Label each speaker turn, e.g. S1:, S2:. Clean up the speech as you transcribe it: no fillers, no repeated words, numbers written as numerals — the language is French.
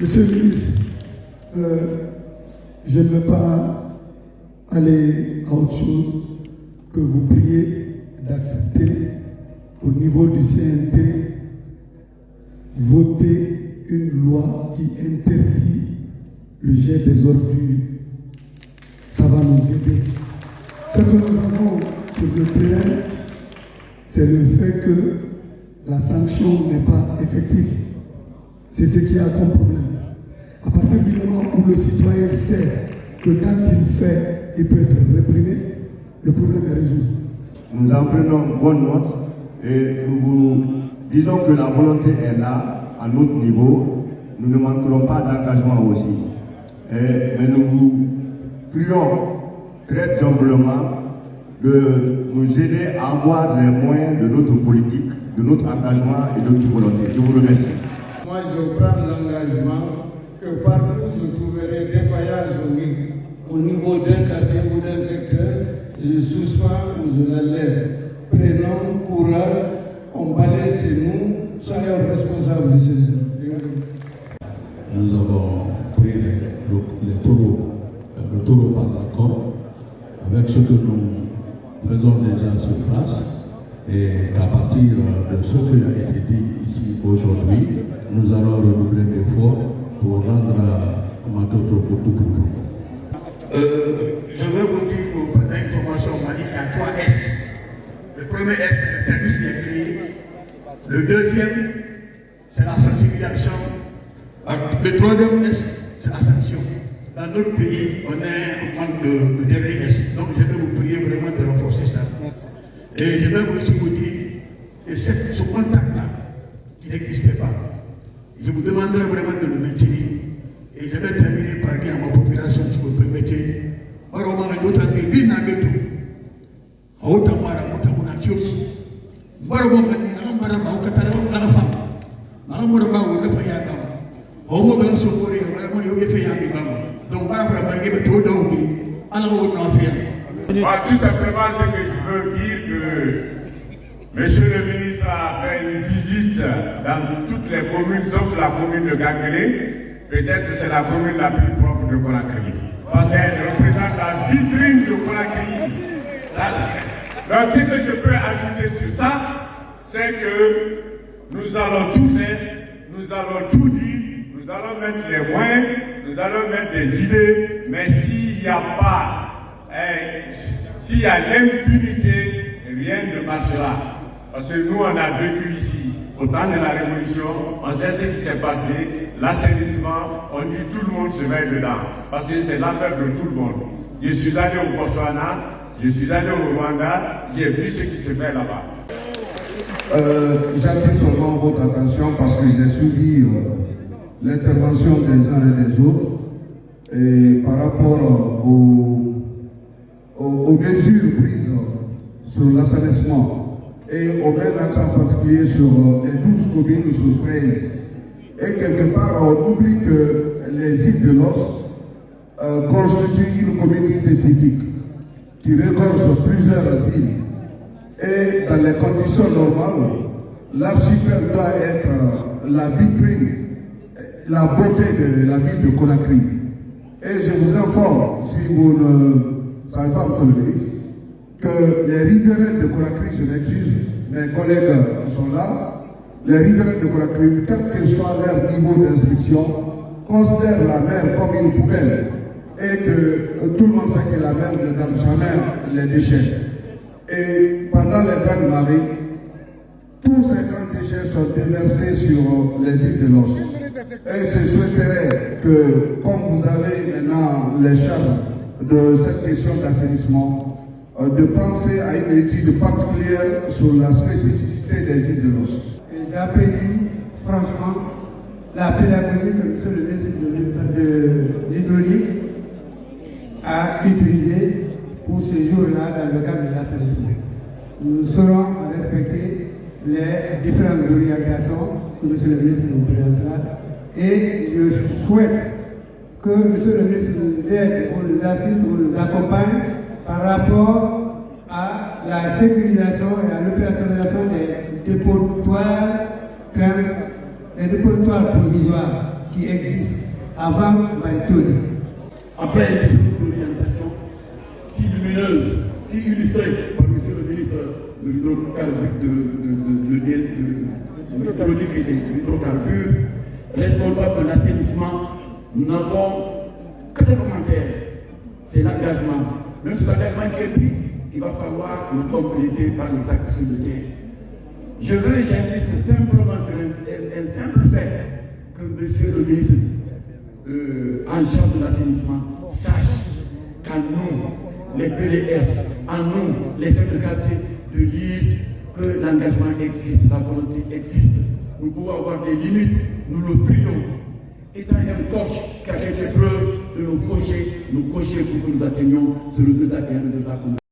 S1: Monsieur le ministre, je ne veux pas aller à autre chose que vous prier d'accepter au niveau du CNT voter une loi qui interdit le jet des ordures. Ça va nous aider. Ce que nous avons sur le terrain, c'est le fait que la sanction n'est pas effective. C'est ce qu'il y a comme problème. À partir du moment où le citoyen sait que quand il fait, il peut être réprimé, le problème est résolu.
S2: Nous en prenons bonne note et nous vous disons que la volonté est là, à notre niveau. Nous ne manquerons pas d'engagement aussi. Mais nous vous prions très humblement de nous aider à avoir les moyens de notre politique, de notre engagement et de notre volonté. Je vous remercie.
S3: Moi, je prends l'engagement que partout je trouverai défaillance au niveau d'un quartier ou d'un secteur, je suspends ou je la lève. Prenons courage, on balaye chez nous, soyons responsables de ce jeu.
S4: Nous avons pris le taureau par la corde avec ce que nous faisons déjà sur place. Et à partir de ce qui a été dit ici aujourd'hui, nous allons redoubler d'efforts pour rendre Matoto pour tout pour tout.
S5: Je veux vous dire pour information, on m'a dit qu'il y a 3 S. Le premier S, c'est le service qui est créé. Le deuxième, c'est la sensibilisation. Le troisième S, c'est la sanction. Dans notre pays, on est en train de dernier S. Donc je vais vous prier vraiment de renforcer ça. Et je vais aussi vous dire que ce contact-là, qui n'existait pas, je vous demanderai vraiment de le maintenir. Et je vais terminer par dire à ma population, si vous permettez,
S6: tout simplement, ce que je veux dire que Monsieur le ministre a fait une visite dans toutes les communes, sauf la commune de Ganguélé. Peut-être c'est la commune la plus propre de Conakry. Parce qu'elle représente la vitrine de Conakry. Donc ce que je peux ajouter sur ça, c'est que nous allons tout faire, nous allons tout dire, nous allons mettre les moyens, nous allons mettre des idées, mais s'il n'y a pas, s'il y a l'impunité, rien ne marchera. Parce que nous, on a vécu ici, au temps de la Révolution, on sait ce qui s'est passé, l'assainissement, on dit tout le monde se met dedans. Parce que c'est l'affaire de tout le monde. Je suis allé au Botswana, je suis allé au Rwanda, j'ai vu ce qui se fait là-bas.
S7: J'attire seulement votre attention parce que j'ai suivi l'intervention des uns et des autres et par rapport aux mesures prises sur l'assainissement et on met l'accent particulier sur les 12 communes sous 13. Et quelque part, on oublie que les îles de l'Os constituent une commune spécifique qui regorge plusieurs îles. Et dans les conditions normales, l'archipel doit être la vitrine, la beauté de la ville de Conakry. Et je vous informe, si vous ne savez pas, monsieur le ministre, que les riverains de Conakry, je m'excuse, mes collègues sont là, les riverains de Conakry, quel que soit leur niveau d'instruction, considèrent la mer comme une poubelle et que tout le monde sait que la mer ne garde jamais les déchets. Et pendant les grandes marées, tous ces grands déchets sont déversés sur les îles de l'Os. Et je souhaiterais que, comme vous avez maintenant les charges de cette question d'assainissement, de penser à une étude particulière sur la spécificité des îles de l'Os.
S3: J'apprécie franchement la pédagogie que M. le ministre de l'Hydraulique a utilisée pour ce jour-là dans le cadre de l'assainissement. Nous saurons respecter les différentes orientations que M. le ministre nous présentera et je souhaite que M. le ministre nous aide, ou nous assiste, ou nous accompagne par rapport à la sécurisation et à l'opérationnalisation des dépotoirs provisoires. qui existent avant Maritone.
S8: Après une discours d'orientation si lumineuse, si illustrée par M. le ministre de l'hydraulique et des hydrocarbures, responsable de l'assainissement, nous n'avons que des commentaires. C'est l'engagement. Même si l'engagement qui est pris, il va falloir le compléter par les actes sur le terrain. J'insiste simplement sur un simple fait que M. le ministre en charge de l'assainissement sache qu'à nous, les PDS, à nous, les chefs de quartier de l'île, que l'engagement existe, la volonté existe. Nous pouvons avoir des limites, nous le prions. Étant un coach qui a fait ses preuves de nous cocher pour que nous atteignions ce résultat qui est un résultat commun.